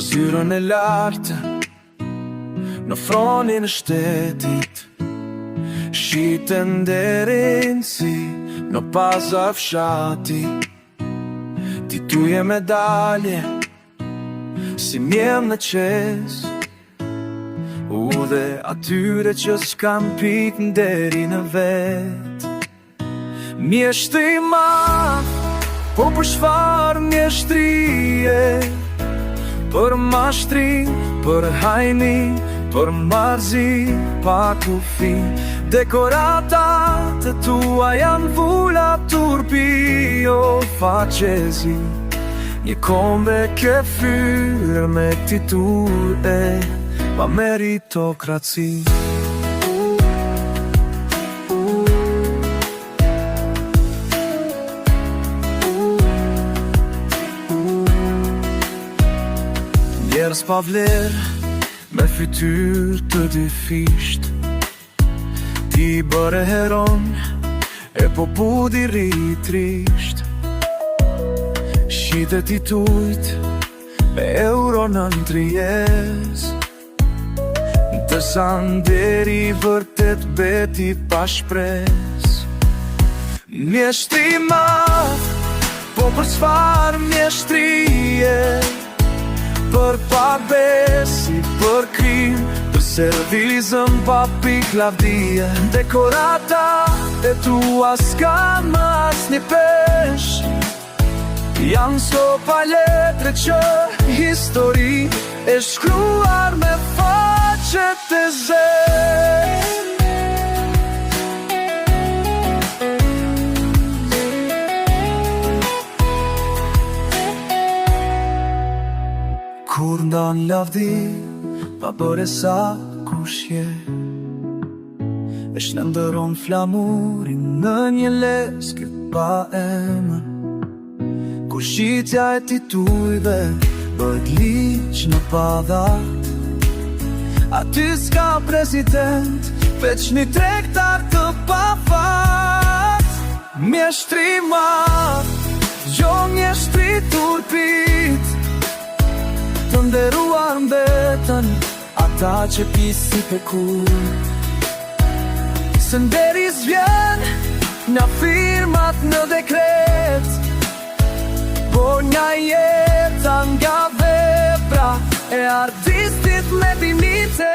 Në zyrën e lartë, në fronin e shtetit, shiten derin si në paza fshati. Ti tuje medalje, si mjem në qes, u dhe atyre që s'kan pik në deri në vet. Mjeshtri madh, po për shfar mjeshtrie, për mashtri, për hajni, për marzi, pa kufi. Dekoratat e tua janë vula turpi o facezi, një kombe ke fyrë me titur e pa meritokraci. Njerëz pa vlerë, me fytyrë të dyfisht, ti bëre heron, e po budi rritrisht. Shitet I tujt, me euro në ndrijes, dësa nderi vërtet beti pa shpres. Mjeshtri madh, po për çfarë mjeshtrie, për pabesi, për krim, për servizëm pa pik lavdije. Dekorata e tua s'kan më asnjë pesh, janë sopa letre që histori e shkruar me faqet e zez. Kur ndan lavdi, pa bërë sa kushje, e shëndëron flamurin në një leskë pa emër. Kur shqitja e titujve bëhet liq në padat, aty s'ka president, veç një tregtar të pafat. Mjeshtri madh, jo mjeshtri turpit, të nderuar mbetën ata që pisi pe kur. Se nderi s'vjen nga firmat në dekret, por nga jeta nga vepra e artistit me dimite.